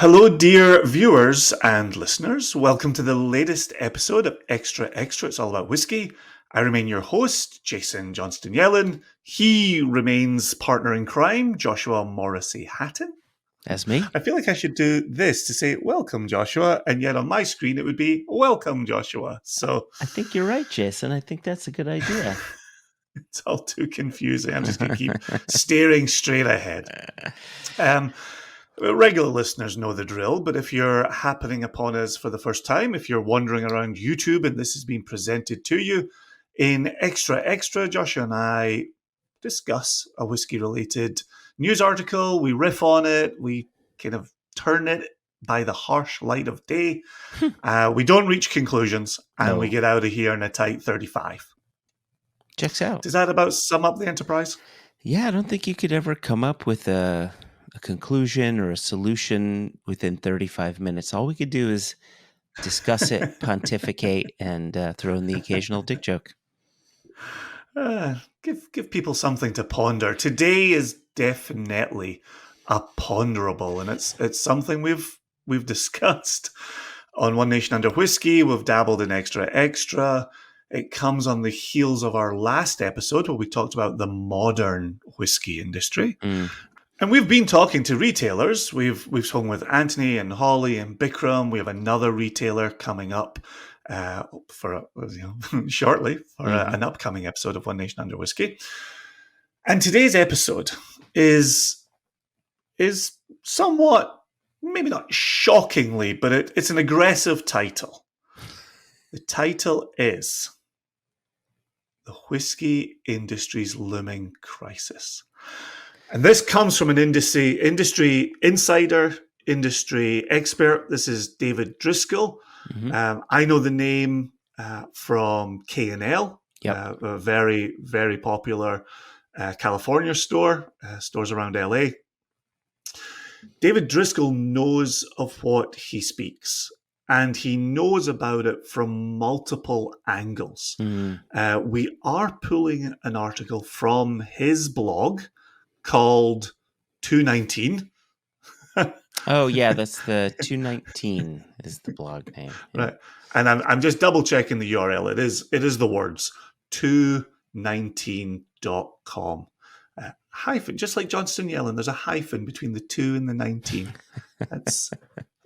Hello, dear viewers and listeners. Welcome to the latest episode of Extra Extra. It's all about whiskey. I remain your host, Jason Johnston Yellen. He remains partner in crime, Joshua Morrissey Hatton. That's me. I feel like I should do this to say welcome, Joshua, and yet on my screen it would be welcome, Joshua. So I think you're right, Jason. I think that's a good idea. it's all too confusing. I'm just going to keep staring straight ahead. Regular listeners know the drill, but if you're happening upon us for the first time, if you're wandering around YouTube and this has been presented to you in Extra Extra, Joshua and I discuss a whiskey-related news article. We riff on it. We kind of turn it by the harsh light of day. We don't reach conclusions, and we get out of here in a tight 35. Checks out. Does that about sum up the enterprise? Yeah, I don't think you could ever come up with a conclusion or a solution within 35 minutes. All we could do is discuss it, pontificate, and throw in the occasional dick joke. Give people something to ponder. Today is definitely a ponderable, and it's something we've discussed on One Nation Under Whiskey. We've dabbled in Extra Extra. It comes on the heels of our last episode where we talked about the modern whiskey industry. And we've been talking to retailers. We've spoken with Anthony and Holly and Bikram. We have another retailer coming up shortly for an upcoming episode of One Nation Under Whiskey. And today's episode is somewhat, maybe not shockingly, but it's an aggressive title. The title is The Whiskey Industry's Looming Crisis. And this comes from an industry insider, industry expert. This is David Driscoll. I know the name from K&L, a very, very popular California store, stores around LA. David Driscoll knows of what he speaks, and he knows about it from multiple angles. We are pulling an article from his blog called 219. Oh yeah, that's the 219 is the blog name. Yeah. Right. And I'm just double checking the URL. It is the words 219.com. Hyphen, just like Johnston Yellen, there's a hyphen between the 2 and the 19. That's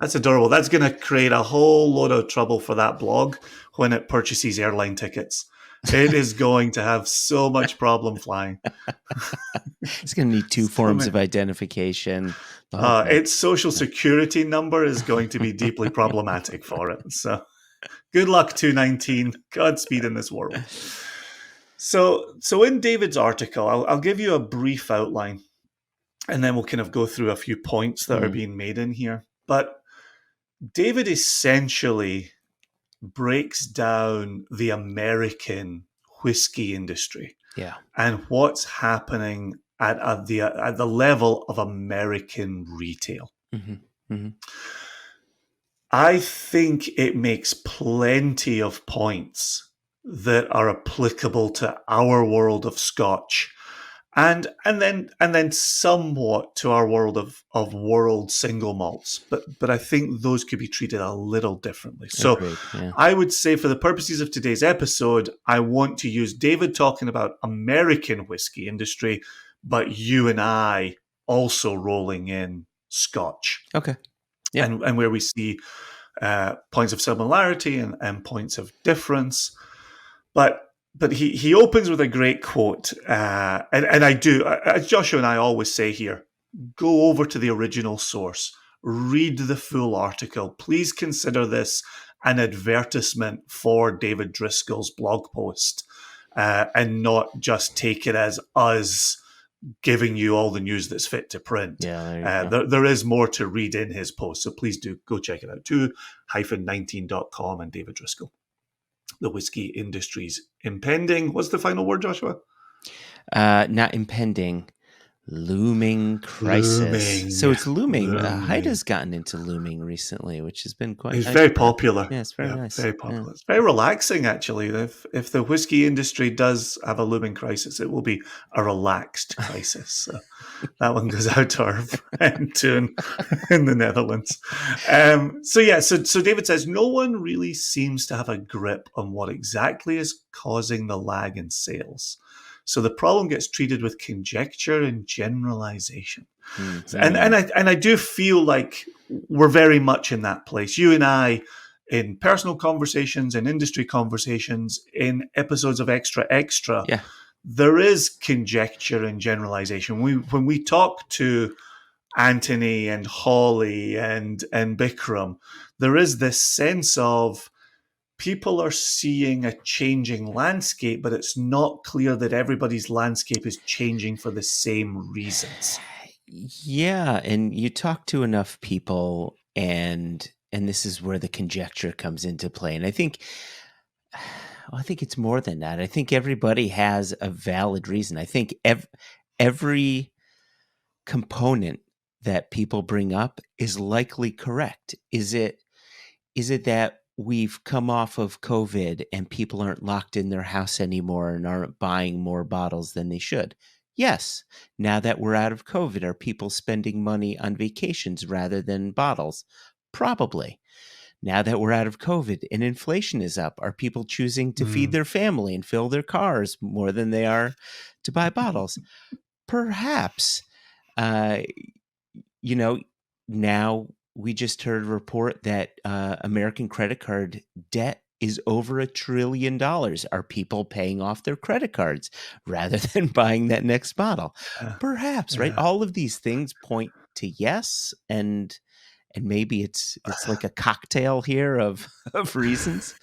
adorable. That's going to create a whole load of trouble for that blog when it purchases airline tickets. It is going to have so much problem flying. It's going to need two forms of identification. Its social security number is going to be deeply problematic for it. So good luck, 219. Godspeed in this world. So in David's article, I'll give you a brief outline, and then we'll kind of go through a few points that are being made in here. But David essentially breaks down the American whiskey industry, and what's happening at the level of American retail. I think it makes plenty of points that are applicable to our world of Scotch, and then somewhat to our world of world single malts, but I think those could be treated a little differently. So I would say, for the purposes of today's episode, I want to use David talking about American whiskey industry, but you and I also rolling in Scotch. Okay. Yeah. And where we see points of similarity and points of difference. But he opens with a great quote, and I do, as Joshua and I always say here, go over to the original source, read the full article. Please consider this an advertisement for David Driscoll's blog post, and not just take it as us giving you all the news that's fit to print. There is more to read in his post, so please do go check it out. 2-19.com and David Driscoll. The whiskey industry's impending. What's the final word, Joshua? Not impending, Looming crisis. So Looming. it's looming. Looming. Haida's gotten into looming recently, which has been quite It's nice very for her. popular. Yeah, it's very Yeah, nice. very Yeah. popular. It's very relaxing, actually. If the whiskey industry does have a looming crisis, it will be a relaxed crisis. So that one goes out to our friend Toon in the Netherlands. So David says no one really seems to have a grip on what exactly is causing the lag in sales. So the problem gets treated with conjecture and generalization. And Mm-hmm. and I do feel like we're very much in that place. You and I, in personal conversations, in industry conversations, in episodes of Extra Extra, Yeah. there is conjecture and generalization. When we talk to Anthony and Holly and Bikram, there is this sense of people are seeing a changing landscape, but it's not clear that everybody's landscape is changing for the same reasons. Yeah, and you talk to enough people and this is where the conjecture comes into play. And I think well, I think it's more than that. I think everybody has a valid reason. I think every component that people bring up is likely correct. Is it that we've come off of COVID and people aren't locked in their house anymore and aren't buying more bottles than they should? Yes. Now that we're out of COVID, are people spending money on vacations rather than bottles? Probably. Now that we're out of COVID and inflation is up, are people choosing to feed Mm. their family and fill their cars more than they are to buy bottles? Perhaps. Uh, you know, now we just heard a report that American credit card debt is over $1 trillion. Are people paying off their credit cards rather than buying that next bottle? Yeah. Perhaps, right? Yeah. All of these things point to yes, and maybe it's like a cocktail here of of reasons.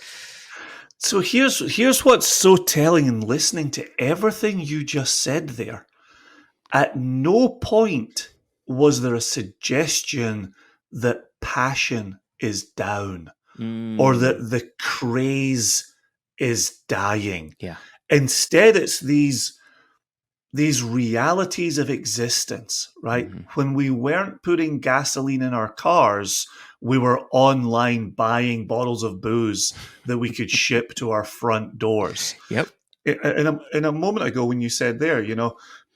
So here's what's so telling in listening to everything you just said there. At no point was there a suggestion that passion is down or that Mm, the craze is dying. yeah. Instead, it's these realities of existence, right? Hmm. When we weren't putting gasoline in our cars, we were online buying bottles of booze that we could ship to our front doors. Yep. In a moment ago, when you said there,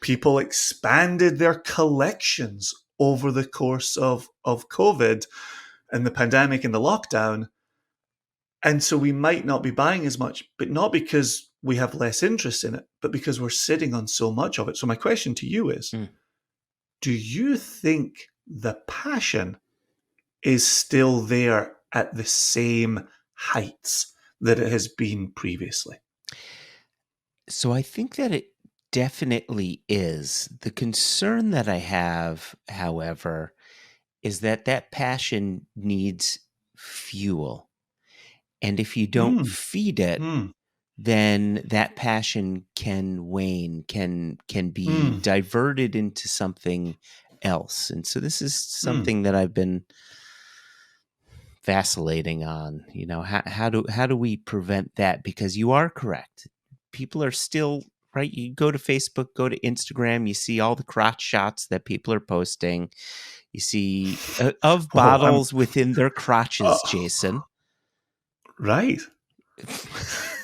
people expanded their collections over the course of COVID and the pandemic and the lockdown. And so we might not be buying as much, but not because we have less interest in it, but because we're sitting on so much of it. So my question to you is, Mm. do you think the passion is still there at the same heights that it has been previously? So I think that it definitely is. The concern that I have, however, is that that passion needs fuel. And if you don't Mm, feed it, mm, then that passion can wane, can be mm, diverted into something else. And so this is mm. something that I've been vacillating on. How do we prevent that? Because you are correct. People are still right. You go to Facebook, go to Instagram, you see all the crotch shots that people are posting. You see of Oh, bottles within their crotches, uh, Jason. right.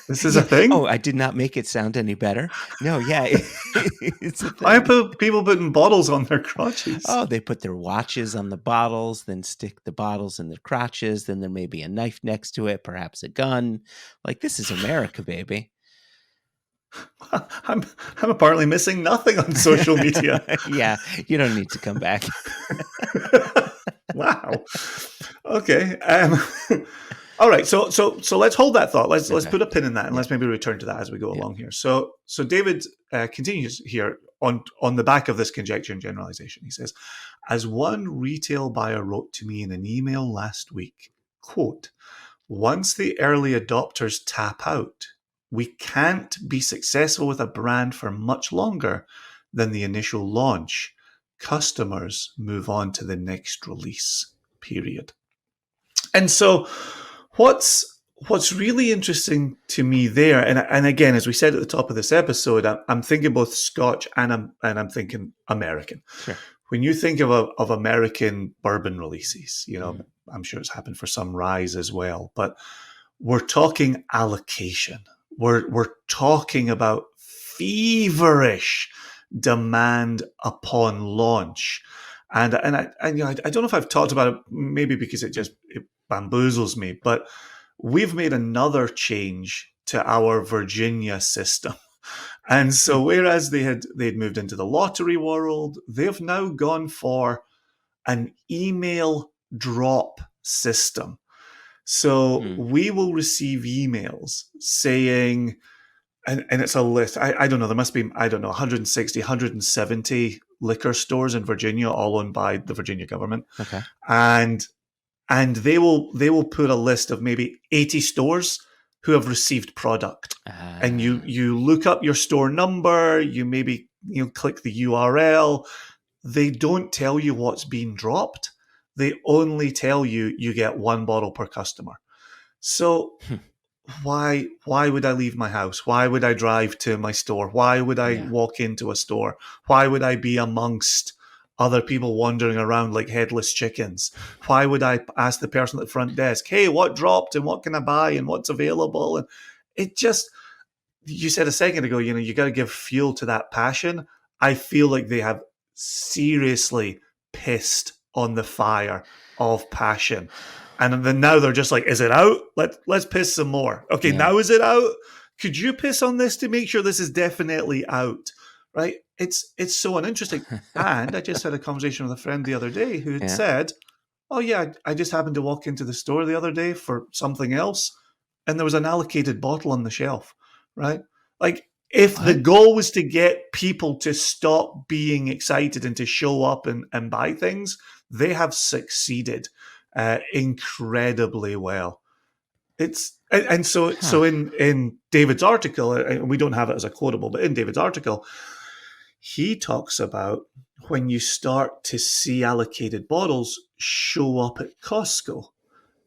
This is a Yeah. Oh, thing. I did not make it sound any better. No, yeah, it's a Why thing. are people putting bottles on their crotches? Oh, they put their watches on the bottles, then stick the bottles in their crotches. Then there may be a knife next to it, perhaps a gun. Like, this is America, baby. I'm I'm apparently missing nothing on social media. Yeah, you don't need to come back. Wow. Okay. All right. So let's hold that thought. Let's Okay. put a pin in that, and Yeah. let's maybe return to that as we go Yeah. along here. So David continues here on the back of this conjecture and generalization. He says, as one retail buyer wrote to me in an email last week, quote, once the early adopters tap out, we can't be successful with a brand for much longer than the initial launch. Customers move on to the next release, period. And so what's what's really interesting to me there, and again, as we said at the top of this episode, I'm thinking both Scotch and I'm thinking American. Sure. When you think of American bourbon releases, Mm. I'm sure it's happened for some Ryes as well, but we're talking allocation. We're talking about feverish demand upon launch. I don't know if I've talked about it, maybe because it bamboozles me, but we've made another change to our Virginia system. And Hmm. so whereas they'd moved into the lottery world, they've now gone for an email drop system. So Hmm. we will receive emails saying, and it's a list. I don't know. There must be, I don't know, 160, 170 liquor stores in Virginia, all owned by the Virginia government. Okay. And they will put a list of maybe 80 stores who have received product. And Uh, you look up your store number, you maybe click the URL. They don't tell you what's being dropped. They only tell you you get one bottle per customer. So hmm. why would I leave my house? Why would I drive to my store? Why would I Yeah. walk into a store? Why would I be amongst other people wandering around like headless chickens? Why would I ask the person at the front desk, hey, what dropped and what can I buy and what's available? And it just, you said a second ago, you got to give fuel to that passion. I feel like they have seriously pissed on the fire of passion. And then now they're just like, is it out? Let's piss some more. Okay, Yeah. now is it out? Could you piss on this to make sure this is definitely out? Right? It's so uninteresting. And I just had a conversation with a friend the other day who had Yeah. said, oh yeah, I just happened to walk into the store the other day for something else, and there was an allocated bottle on the shelf, right? Like, if the What? goal was to get people to stop being excited and to show up and buy things, they have succeeded incredibly well. It's and Huh. so in David's article, and we don't have it as a quotable, but in David's article, he talks about when you start to see allocated bottles show up at Costco,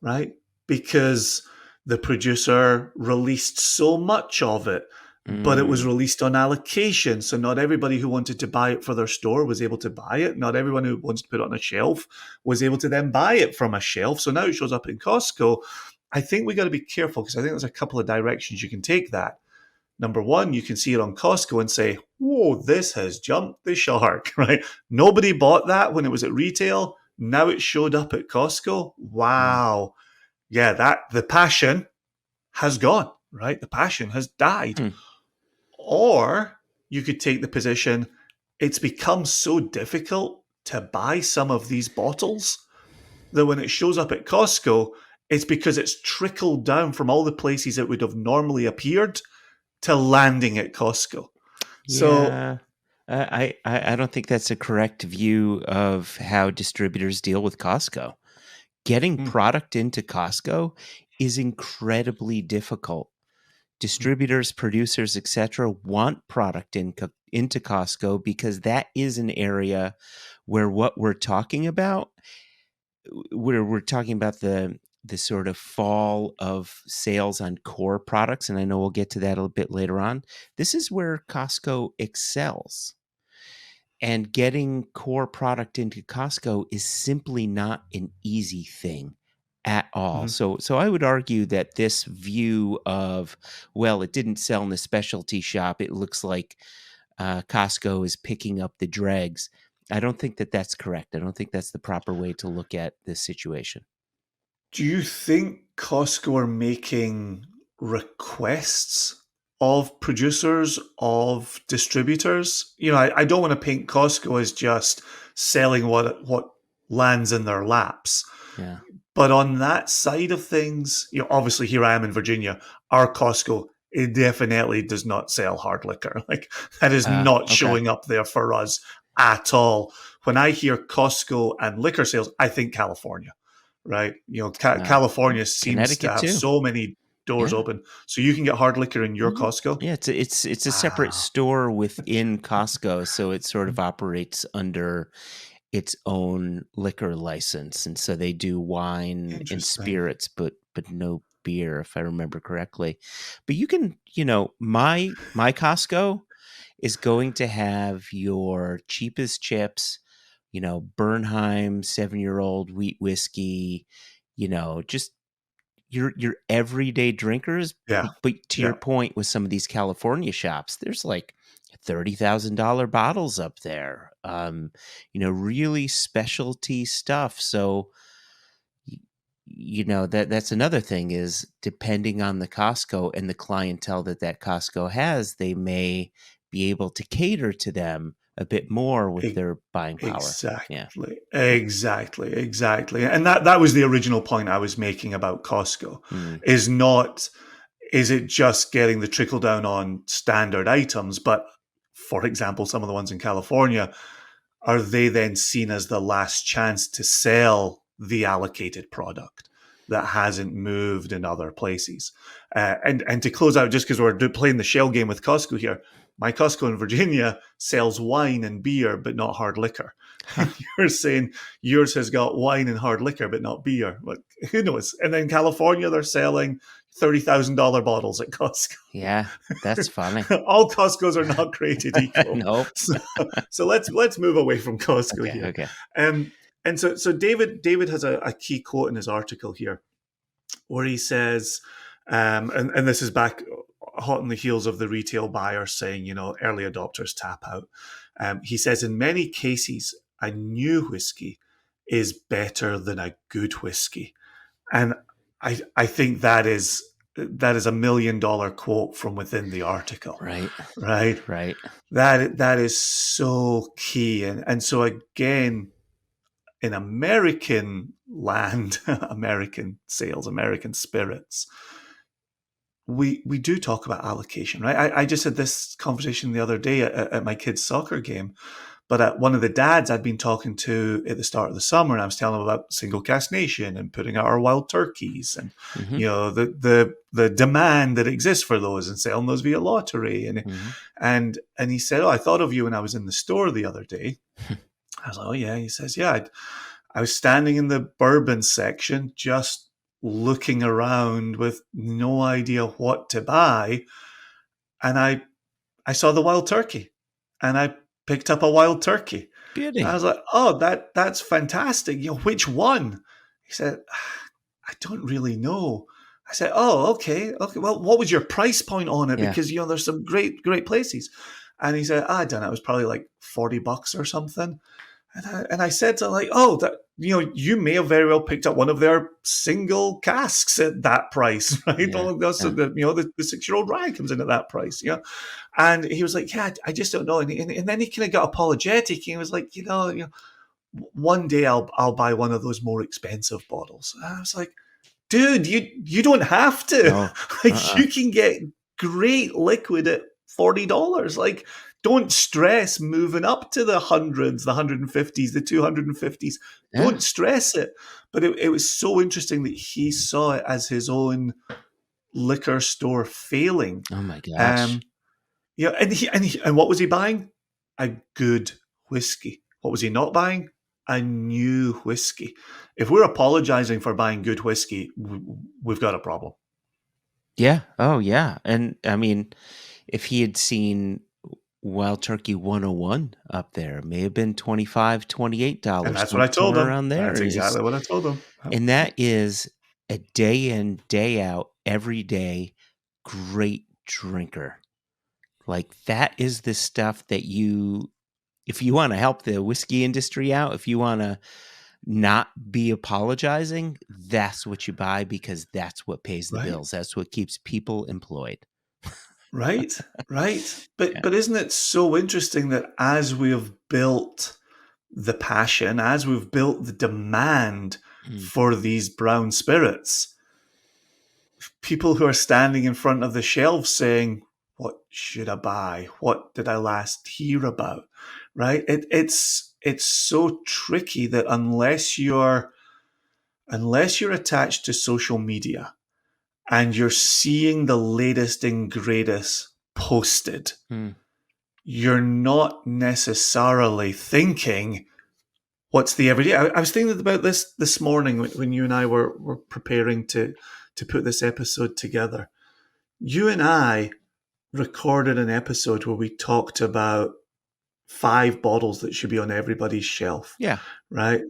right? Because the producer released so much of it, but it was Mm. released on allocation. So not everybody who wanted to buy it for their store was able to buy it. Not everyone who wants to put it on a shelf was able to then buy it from a shelf. So now it shows up in Costco. I think we got to be careful because I think there's a couple of directions you can take that. Number one, you can see it on Costco and say, whoa, this has jumped the shark, right? Nobody bought that when it was at retail. Now it showed up at Costco. Mm. Wow. Yeah, that the passion has gone, right? The passion has died. Hmm. Or you could take the position, it's become so difficult to buy some of these bottles that when it shows up at Costco, it's because it's trickled down from all the places it would have normally appeared to landing at Costco. So, Yeah. I don't think that's a correct view of how distributors deal with Costco. Getting mm, product into Costco is incredibly difficult. mm, Distributors, producers, etc., want product into Costco because that is an area where what we're talking about, where we're talking about the sort of fall of sales on core products, and I know we'll get to that a little bit later on. This is where Costco excels. And getting core product into Costco is simply not an easy thing at all. mhm. So I would argue that this view of, well, it didn't sell in the specialty shop, it looks like Costco is picking up the dregs. I don't think that that's correct. I don't think that's the proper way to look at this situation. Do you think Costco are making requests of producers, of distributors? I don't want to paint Costco as just selling what lands in their laps. Yeah. But on that side of things, obviously here I am in Virginia, our Costco, it definitely does not sell hard liquor. Like, that is not Okay. showing up there for us at all. When I hear Costco and liquor sales, I think California, right? Uh, California seems to Connecticut have too. so many doors Yeah. open. So you can get hard liquor in your Mhm. Costco. Yeah, it's a separate Wow. store within Costco, so it sort of operates under its own liquor license, and so they do wine and Interesting. spirits, but but no beer, if I remember correctly. But you can, my Costco is going to have your cheapest chips, Bernheim 7-year-old wheat whiskey, just your everyday drinkers. Yeah. But to your Yeah. point with some of these California shops, there's like $30,000 bottles up there. Really specialty stuff. So that's another thing is depending on the Costco and the clientele that Costco has, they may be able to cater to them a bit more with E- their buying power. Yeah. exactly. And that was the original point I was making about Costco. Mm. Is it just getting the trickle down on standard items, but for example, some of the ones in California, are they then seen as the last chance to sell the allocated product that hasn't moved in other places? And to close out, just because we're playing the shell game with Costco here, my Costco in Virginia sells wine and beer, but not hard liquor. Huh. You're saying yours has got wine and hard liquor, but not beer. But who knows? And then California, they're selling $30,000 bottles at Costco. Yeah, that's funny. All Costco's are not created equal. Nope. So let's move away from Costco here. Okay. And so David has a key quote in his article here where he says, and this is back hot on the heels of the retail buyer saying, early adopters tap out. He says, in many cases, a new whiskey is better than a good whiskey. And I think that is a $1 million quote from within the article. Right. That is so key. And so again, in American land, American sales, American spirits, we do talk about allocation, right? I just had this conversation the other day at my kid's soccer game. But at one of the dads I'd been talking to at the start of the summer, and I was telling him about single cask nation and putting out our wild turkeys, and the demand that exists for those, and selling those via lottery. And he said, "Oh, I thought of you when I was in the store the other day." I was like, "Oh yeah." He says, "Yeah, I was standing in the bourbon section, just looking around with no idea what to buy, and I saw the wild turkey, and I picked up a wild turkey." Beauty. I was like, "Oh, that's fantastic. Which one?" He said, "I don't really know." I said, "Oh, okay. Well, what was your price point on it? Yeah. Because there's some great places." And he said, "I don't know. It was probably like $40 or something." And I said to him, like, "Oh, that you may have very well picked up one of their single casks at that price, right? Yeah. The 6-year-old rye comes in at that price, And he was like, "Yeah, I just don't know." And then he kind of got apologetic. He was like, "One day I'll buy one of those more expensive bottles." And I was like, "Dude, you don't have to. No. You can get great liquid at $40. Like, don't stress moving up to the hundreds, the 150s, the 250s. Yeah. Don't stress it." But it was so interesting that he saw it as his own liquor store failing. Oh my gosh. And what was he buying? A good whiskey. What was he not buying? A new whiskey. If we're apologizing for buying good whiskey, we've got a problem. Yeah. Oh yeah. And I mean, if he had seen Wild Turkey 101 up there, it may have been $25, $28. And that's what I told him. Around there. That's exactly what I told him. And that is a day in, day out, every day, great drinker. Like that is the stuff that if you want to help the whiskey industry out, if you want to not be apologizing, that's what you buy, because that's what pays the bills. That's what keeps people employed. Right. But isn't it so interesting that as we have built the passion, as we've built the demand for these brown spirits, people who are standing in front of the shelves saying, "What should I buy? What did I last hear about?" Right? It's so tricky that unless you're attached to social media and you're seeing the latest and greatest posted, you're not necessarily thinking, what's the everyday? I was thinking about this morning when you and I were preparing to to put this episode together. You and I recorded an episode where we talked about 5 bottles that should be on everybody's shelf, Yeah. right?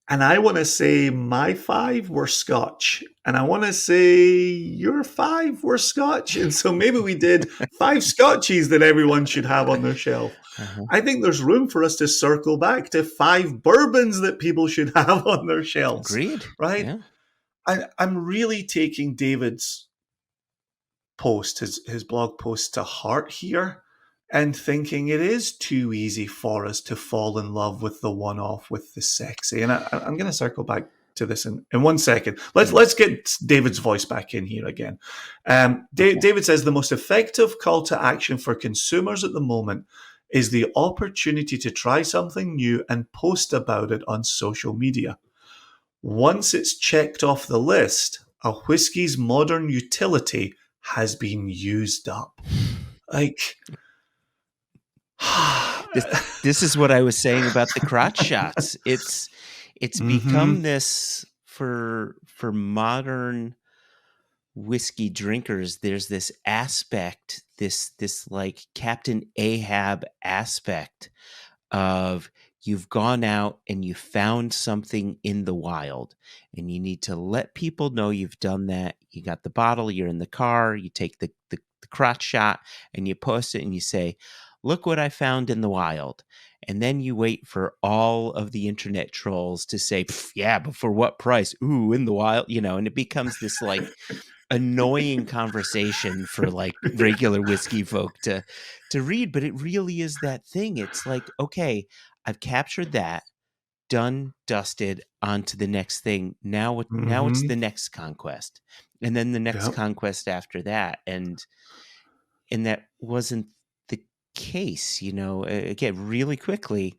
And I want to say my 5 were Scotch, and I want to say your 5 were Scotch. And so maybe we did 5 Scotchies that everyone should have on their shelf. Uh-huh. I think there's room for us to circle back to 5 bourbons that people should have on their shelves. Agreed. Right? Yeah. I'm really taking David's post, his blog post, to heart here, and thinking it is too easy for us to fall in love with the one-off, with the sexy. And I'm going to circle back to this in 1 second. Let's get David's voice back in here again. David says the most effective call to action for consumers at the moment is the opportunity to try something new and post about it on social media. Once it's checked off the list, a whiskey's modern utility has been used up. Like, this is what I was saying about the crotch shots. It's become this for modern whiskey drinkers. There's this aspect, this like Captain Ahab aspect of you've gone out and you found something in the wild, and you need to let people know you've done that. You got the bottle, you're in the car, you take the crotch shot and you post it and you say, look what I found in the wild. And then you wait for all of the internet trolls to say, yeah, but for what price? Ooh, in the wild, and it becomes this like annoying conversation for like regular whiskey folk to read. But it really is that thing. It's like, okay, I've captured that, done, dusted, on to the next thing. Now it's the next conquest, and then the next conquest after that. And that wasn't the case, again, really quickly,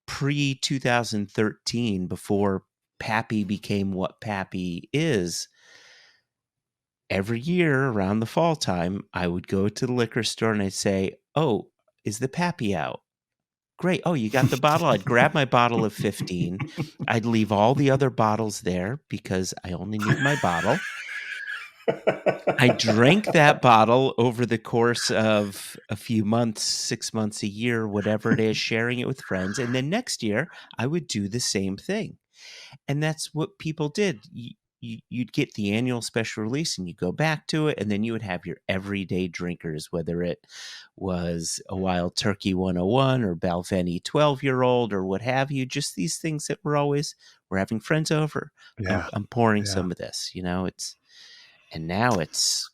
pre 2013, before Pappy became what Pappy is. Every year around the fall time, I would go to the liquor store and I'd say, oh, is the Pappy out? Great. Oh, you got the bottle? I'd grab my bottle of 15. I'd leave all the other bottles there because I only need my bottle. I drank that bottle over the course of a few months, 6 months, a year, whatever it is, sharing it with friends. And then next year, I would do the same thing. And that's what people did. You'd get the annual special release and you go back to it, and then you would have your everyday drinkers, whether it was a Wild Turkey 101 or Balvenie 12-year-old or what have you, just these things that we're having friends over. Yeah. I'm pouring some of this, and now it's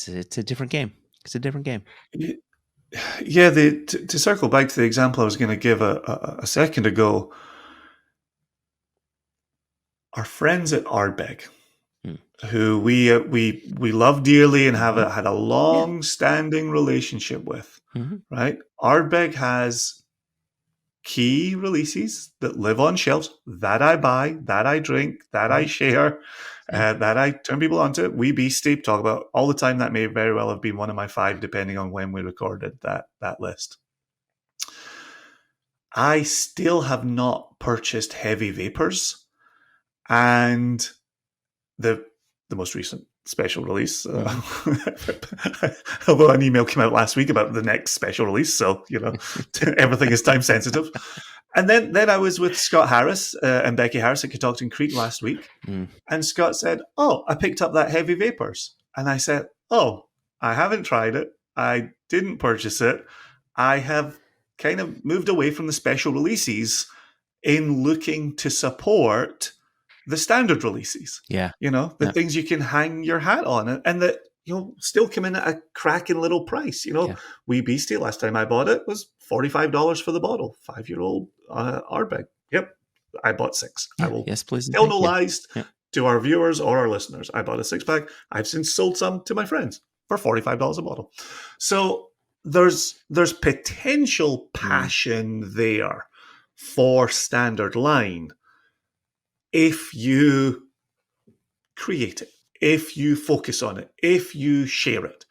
a different game. It's a different game. Yeah, to circle back to the example I was going to give a second ago, our friends at Ardbeg, who we love dearly and have had a long-standing relationship with, right? Ardbeg has key releases that live on shelves that I buy, that I drink, that I share, that I turn people onto. We Beastie talk about all the time. That may very well have been one of my 5, depending on when we recorded that list. I still have not purchased Heavy Vapors, and the most recent special release. Although an email came out last week about the next special release, so everything is time sensitive. And then I was with Scott Harris and Becky Harris at Catoctin Creek last week, and Scott said, "Oh, I picked up that Heavy Vapors," and I said, "Oh, I haven't tried it. I didn't purchase it. I have kind of moved away from the special releases in looking to support the standard releases. Yeah. The things you can hang your hat on, and that still come in at a cracking little price. Wee Beastie, last time I bought it, was $45 for the bottle. 5-year-old Ardbeg. Yep, I bought 6. I will please tell no lies to our viewers or our listeners. I bought a 6-pack. I've since sold some to my friends for $45 a bottle. So there's potential passion there for standard line if you create it, if you focus on it, if you share it.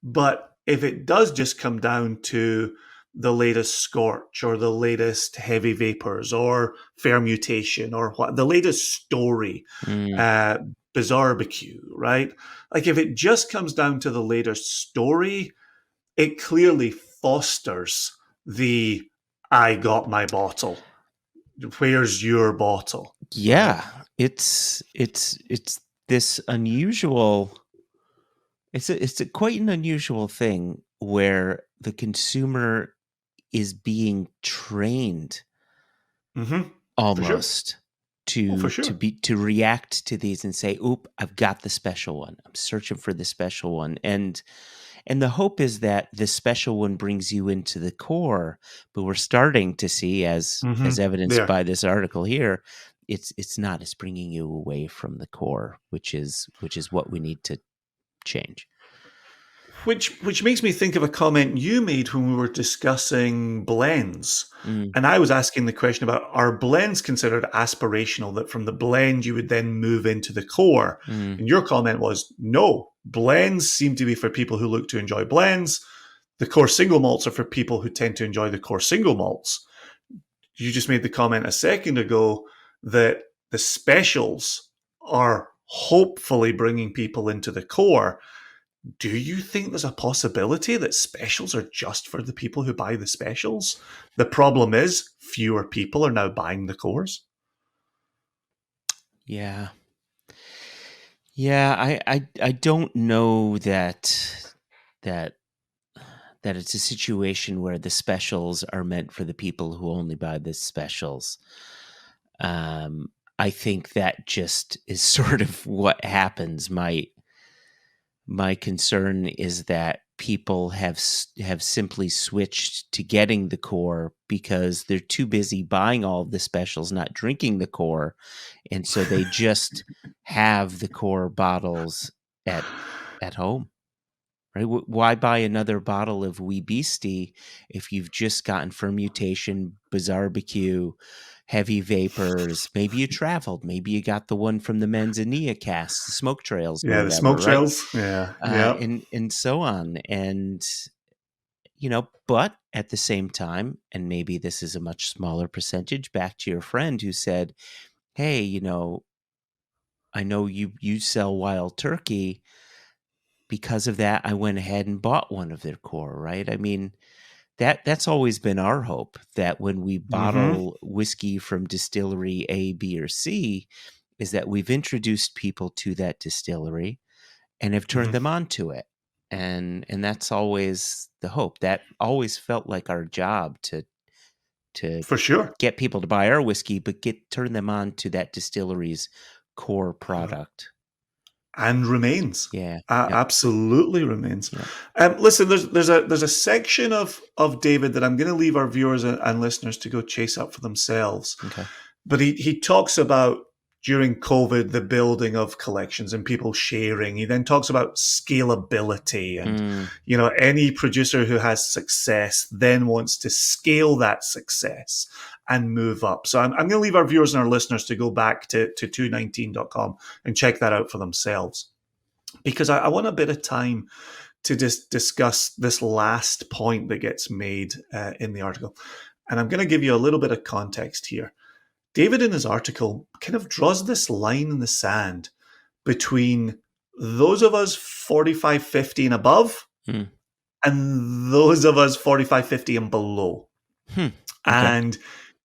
But if it does just come down to the latest scorch or the latest heavy vapors or fair mutation or what the latest story, Mm. bizarrebecue, right? Like if it just comes down to the latest story, it clearly fosters the I got my bottle. Where's your bottle? Right? Yeah, it's this unusual. It's a quite an unusual thing where the consumer is being trained Mm-hmm. For sure. almost Oh, for to sure. be to react to these and say, "Oop, I've got the special one. I'm searching for the special one." And the hope is that the special one brings you into the core, but we're starting to see, Mm-hmm. as evidenced There. by this article here, it's not. It's bringing you away from the core, which is what we need to change. Which makes me think of a comment you made when we were discussing blends. Mm, And I was asking the question about, are blends considered aspirational, that from the blend you would then move into the core? mm. And your comment was, no, blends seem to be for people who look to enjoy blends. The core single malts are for people who tend to enjoy the core single malts. You just made the comment a second ago that the specials are hopefully bringing people into the core. Do you think there's a possibility that specials are just for the people who buy the specials? The problem is fewer people are now buying the cores. Yeah, yeah. I don't know that that it's a situation where the specials are meant for the people who only buy the specials. Um, I think that just is sort of what happens. My concern is that people have simply switched to getting the core because they're too busy buying all of the specials, not drinking the core, and so they just have the core bottles at home. Right? Why buy another bottle of Wee Beastie if you've just gotten Fermutation, Bizarrebecue, Heavy Vapors? Maybe you traveled. Maybe you got the one from the Manzanilla Cask, the Smoke Trails or Yeah, the whatever, smoke right? trails. Yeah, yeah. And so on. And but at the same time, and maybe this is a much smaller percentage. Back to your friend who said, "Hey, I know you sell Wild Turkey." Because of that, I went ahead and bought one of their core, right? I mean, that's always been our hope, that when we Mm-hmm. bottle whiskey from distillery A, B, or C, is that we've introduced people to that distillery and have turned Mm-hmm. them on to it. And that's always the hope. That always felt like our job to For sure. get people to buy our whiskey, but turn them on to that distillery's core product. And remains. Yeah. Yep. Absolutely remains. Yep. Listen, there's a section of David that I'm going to leave our viewers and listeners to go chase up for themselves. Okay. But he talks about during COVID the building of collections and people sharing. He then talks about scalability and Mm, any producer who has success then wants to scale that success and move up. So I'm going to leave our viewers and our listeners to go back to 219.com and check that out for themselves, because I want a bit of time to just discuss this last point that gets made in the article. And I'm going to give you a little bit of context here. David, in his article, kind of draws this line in the sand between those of us 45, 50 and above mm. and those of us 45, 50 and below. Hmm. Okay. And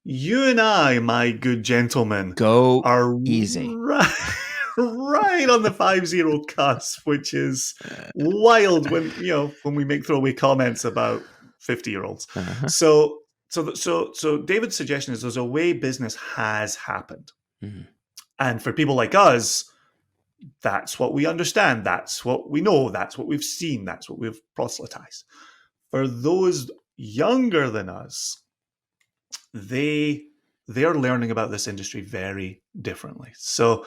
you and I, my good gentlemen, Go are easy. right on the 5-0 cusp, which is wild when we make throwaway comments about 50-year-olds. Uh-huh. So David's suggestion is there's a way business has happened. Mhm. And for people like us, that's what we understand. That's what we know. That's what we've seen. That's what we've proselytized. For those younger than us, they are learning about this industry very differently. So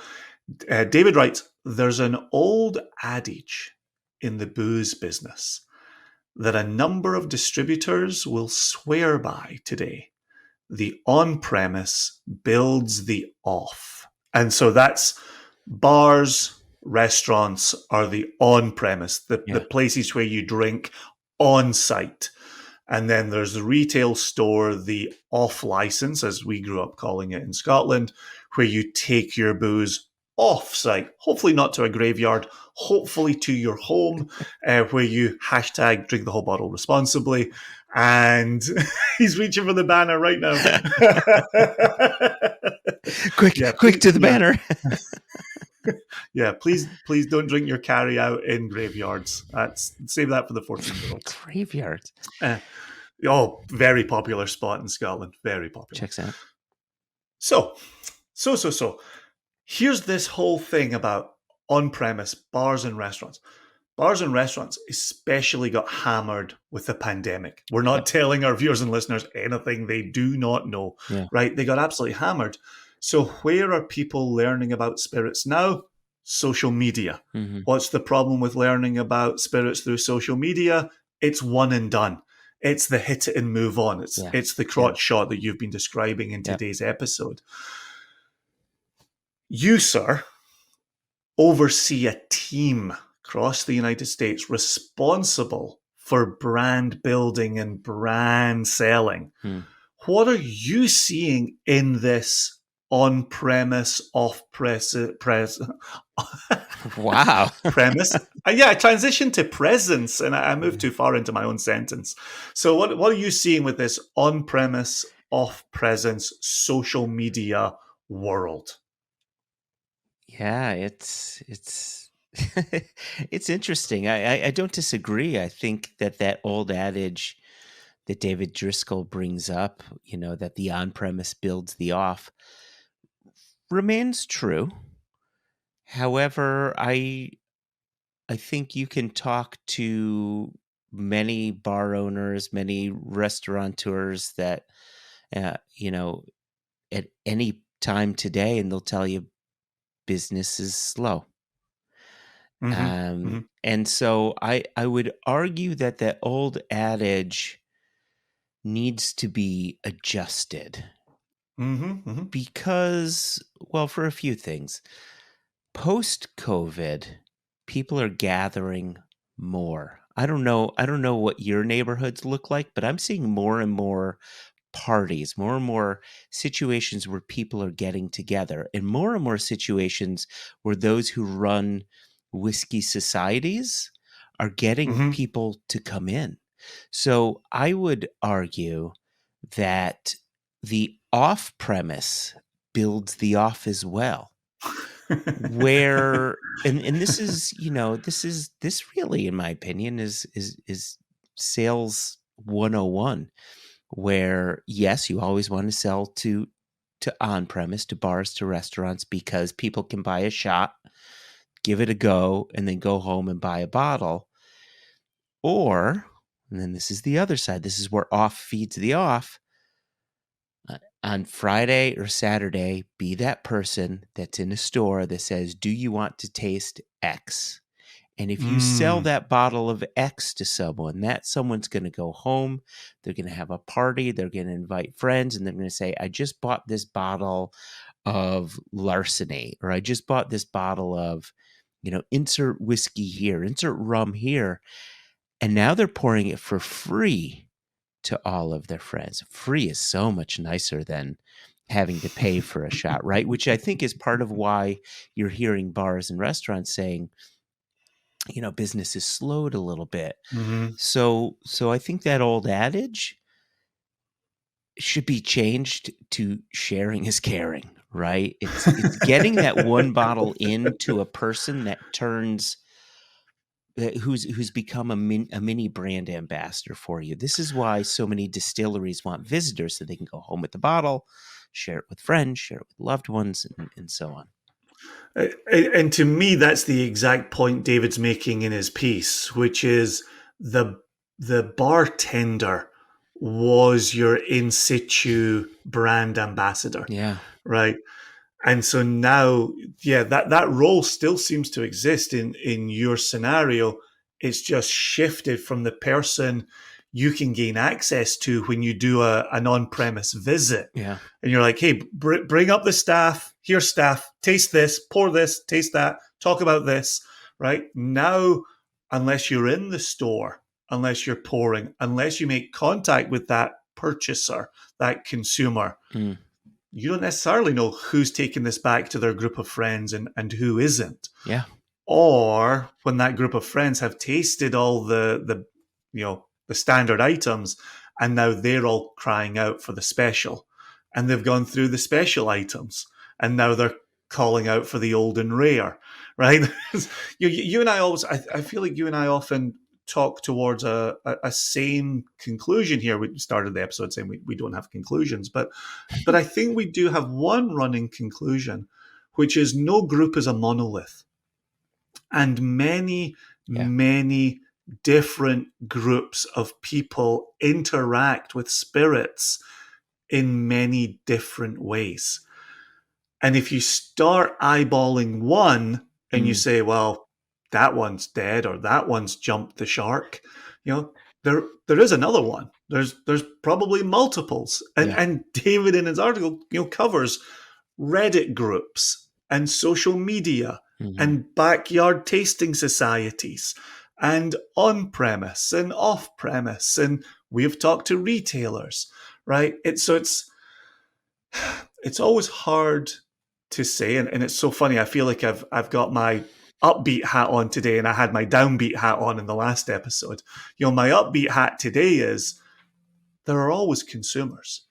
David writes, there's an old adage in the booze business that a number of distributors will swear by today. The on-premise builds the off. And so that's bars, restaurants are the on-premise, the Yeah. places where you drink on site. And then there's the retail store, the off license, as we grew up calling it in Scotland, where you take your booze off site, hopefully not to a graveyard, hopefully to your home, where you hashtag drink the whole bottle responsibly. And he's reaching for the banner right now. quick to the banner. Yeah, please don't drink your carry out in graveyards. Save that for the 14-year-olds. Graveyards. Very popular spot in Scotland. Very popular. Checks out. So. Here's this whole thing about on-premise bars and restaurants. Bars and restaurants especially got hammered with the pandemic. We're not telling our viewers and listeners anything they do not know, right? They got absolutely hammered. So where are people learning about spirits now? Social media. Mm-hmm. What's the problem with learning about spirits through social media? It's one and done. It's the hit it and move on. It's the crotch shot that you've been describing in today's episode. You, sir, oversee a team across the United States responsible for brand building and brand selling. What are you seeing in this on-premise, off-premise? Wow. Premise. I transitioned to presence and I moved too far into my own sentence. So what are you seeing with this on-premise, off-presence social media world? Yeah, it's it's interesting. I don't disagree. I think that old adage that David Driscoll brings up, that the on-premise builds the off, remains true. However, I think you can talk to many bar owners, many restaurateurs that, at any time today, and they'll tell you business is slow. And so I would argue that old adage needs to be adjusted because, well, for a few things. Post-COVID, people are gathering more. I don't know what your neighborhoods look like, but I'm seeing more and more parties, more and more situations where people are getting together, and more situations where those who run whiskey societies are getting people to come in. So I would argue that the off-premise builds the off as well. Where and this is this really, in my opinion, is sales 101, where yes, you always want to sell to on-premise, to bars, to restaurants, because people can buy a shot, give it a go, and then go home and buy a bottle. Or, and then this is the other side, this is where off feeds the off. On Friday or Saturday, be that person that's in a store that says, do you want to taste X? And if you sell that bottle of X to someone, that someone's going to go home, they're going to have a party, they're going to invite friends, and they're going to say, I just bought this bottle of Larceny, or I just bought this bottle of, insert whiskey here, insert rum here. And now they're pouring it for free to all of their friends. Free is so much nicer than having to pay for a shot, right? Which I think is part of why you're hearing bars and restaurants saying, business has slowed a little bit. So I think that old adage should be changed to sharing is caring, right? It's getting that one bottle into a person that turns who's become a mini brand ambassador for you. This is why so many distilleries want visitors, so they can go home with the bottle, share it with friends, share it with loved ones, and so on. And to me, that's the exact point David's making in his piece, which is the bartender was your in situ brand ambassador. Yeah. Right. And so now, that role still seems to exist in your scenario. It's just shifted from the person you can gain access to when you do an on-premise visit. Yeah. And you're like, hey, bring up the staff. Here's staff. Taste this, pour this, taste that, talk about this. Right? Now, unless you're in the store, unless you're pouring, unless you make contact with that purchaser, that consumer. Mm. You don't necessarily know who's taking this back to their group of friends and who isn't. Yeah. Or when that group of friends have tasted all the the standard items, and now they're all crying out for the special, and they've gone through the special items, and now they're calling out for the old and rare, right? You and I always, I feel like you and I often talk towards a same conclusion here. We started the episode saying we don't have conclusions, but I think we do have one running conclusion, which is no group is a monolith. And many, Yeah. many different groups of people interact with spirits in many different ways. And if you start eyeballing one and you say, well, that one's dead or that one's jumped the shark, there is another one. There's probably multiples. And David in his article, covers Reddit groups and social media and backyard tasting societies and on-premise and off-premise, and we've talked to retailers, right? It's always hard to say, and it's so funny. I feel like I've got my upbeat hat on today, and I had my downbeat hat on in the last episode. My upbeat hat today is there are always consumers.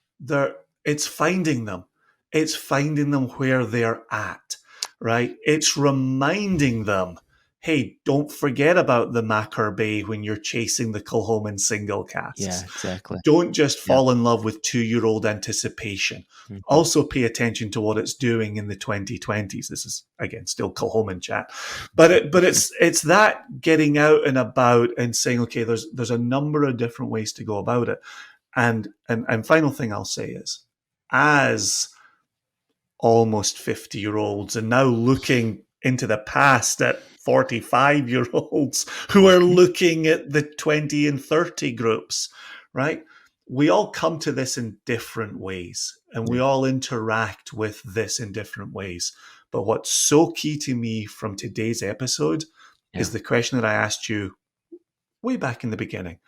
It's finding them. It's finding them where they're at, right? It's reminding them, hey, don't forget about the Macker Bay when you're chasing the Kilchoman single casks. Yeah, exactly. Don't just fall in love with 2-year-old anticipation. Mm-hmm. Also pay attention to what it's doing in the 2020s. This is, again, still Kilchoman chat. But it's that getting out and about and saying, okay, there's a number of different ways to go about it. And final thing I'll say is, as almost 50-year-olds and now looking into the past at 45-year-olds who are looking at the 20 and 30 groups, right? We all come to this in different ways, and we all interact with this in different ways. But what's so key to me from today's episode is the question that I asked you way back in the beginning,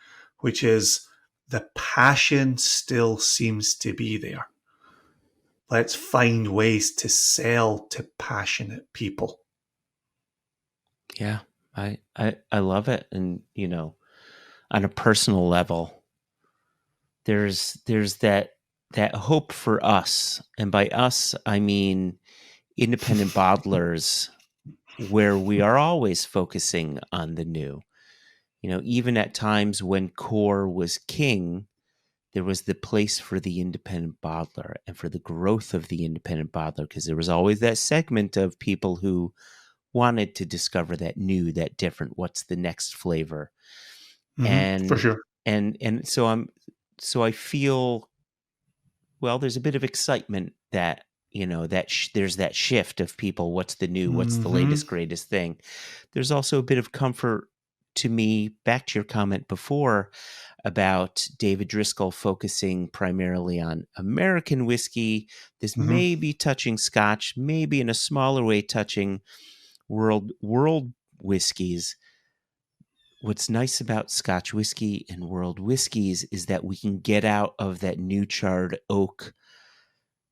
which is, the passion still seems to be there. Let's find ways to sell to passionate people. Yeah, I love it. And, on a personal level, there's that hope for us. And by us, I mean independent bottlers, where we are always focusing on the new. Even at times when core was king, there was the place for the independent bottler and for the growth of the independent bottler, because there was always that segment of people who wanted to discover that new, that different, what's the next flavor. And for sure. And so I feel, well, there's a bit of excitement that, there's that shift of people. What's the new? What's the latest, greatest thing? There's also a bit of comfort to me, back to your comment before about David Driscoll focusing primarily on American whiskey. This may be touching Scotch, maybe in a smaller way touching world whiskeys. What's nice about Scotch whiskey and world whiskeys is that we can get out of that new charred oak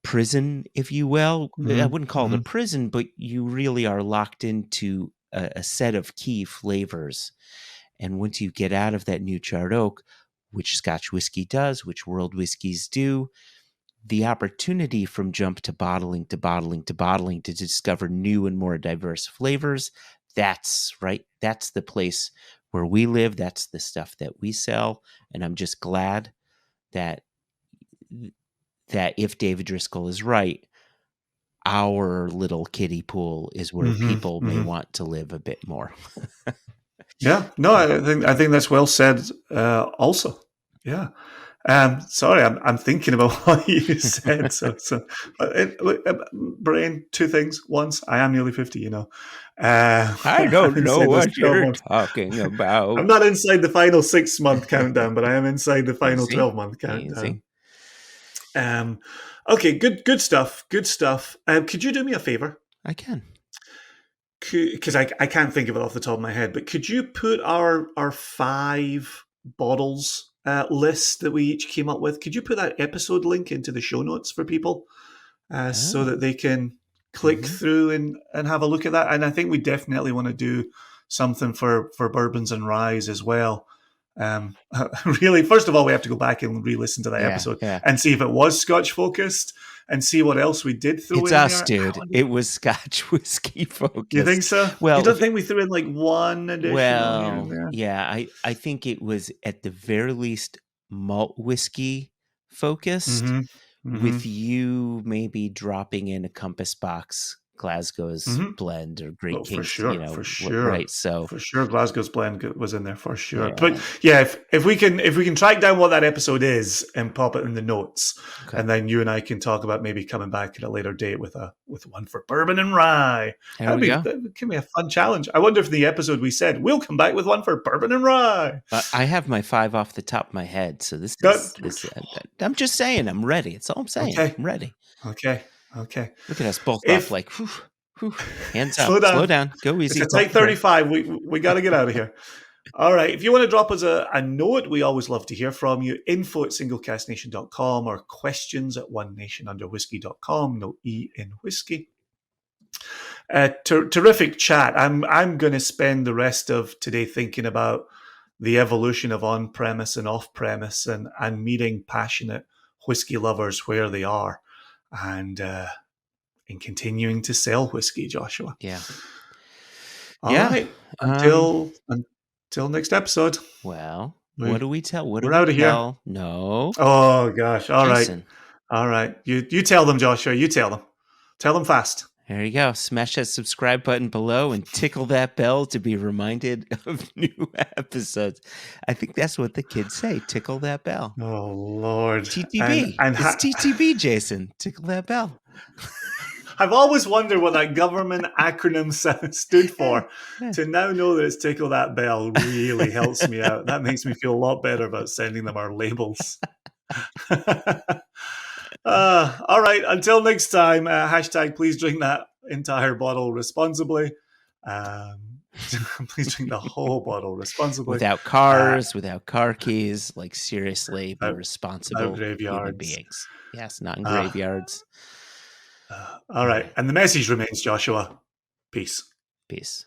prison, if you will. I wouldn't call it a prison, but you really are locked into a set of key flavors. And once you get out of that new charred oak, which Scotch whiskey does, which world whiskeys do, the opportunity from jump to bottling to bottling to bottling to discover new and more diverse flavors, that's the place where we live. That's the stuff that we sell. And I'm just glad that if David Driscoll is right, our little kiddie pool is where people may want to live a bit more. Yeah, no, I think that's well said. Also, yeah. Sorry, I'm thinking about what you said. Brain, two things. Once, I am nearly 50. I don't know what you're talking about. I'm not inside the final 6-month countdown, but I am inside the final 12-month countdown. Okay, good stuff. Good stuff. Could you do me a favor? I can. Because I can't think of it off the top of my head, but could you put our 5 bottles list that we each came up with. Could you put that episode link into the show notes for people so that they can click through and have a look at that? And I think we definitely want to do something for bourbons and ryes as well. Really, first of all, we have to go back and re-listen to that episode and see if it was Scotch focused and see what else we did throw it's in us, there. dude. It was Scotch whiskey focused. You think so? Well, you don't think we threw in like one additional here and there? Yeah, I think it was at the very least malt whiskey focused, with you maybe dropping in a Compass Box Glasgow's blend or Great Kings, for sure, right? So for sure, Glasgow's blend was in there for sure. But yeah, if we can track down what that episode is and pop it in the notes, and then you and I can talk about maybe coming back at a later date with one for bourbon and rye. That can be a fun challenge. I wonder if in the episode we said we'll come back with one for bourbon and rye. I have my 5 off the top of my head, so this is. I'm just saying, I'm ready. That's all I'm saying. Okay. I'm ready. Okay. Look at us both off like, hands up, slow down, go easy. It's a tight 35. We got to get out of here. All right. If you want to drop us a note, we always love to hear from you. info@singlecastnation.com or questions at onenationunderwhiskey.com. No E in whiskey. Terrific chat. I'm going to spend the rest of today thinking about the evolution of on-premise and off-premise and meeting passionate whiskey lovers where they are. And in continuing to sell whiskey, Joshua. Yeah. All right. Until next episode. Well, what do we tell? We're out of here. No. Oh gosh. All right. All right. You tell them, Joshua. You tell them. Tell them fast. There you go. Smash that subscribe button below and tickle that bell to be reminded of new episodes. I think that's what the kids say. Tickle that bell. Oh, Lord. TTB. It's TTB, Jason. Tickle that bell. I've always wondered what that government acronym stood for. To now know that it's Tickle That Bell really helps me out. That makes me feel a lot better about sending them our labels. All right. Until next time, hashtag please drink that entire bottle responsibly. Please drink the whole bottle responsibly. Without cars, without car keys. Like, seriously, be responsible human beings. Yes, not in graveyards. All right. And the message remains, Joshua. Peace. Peace.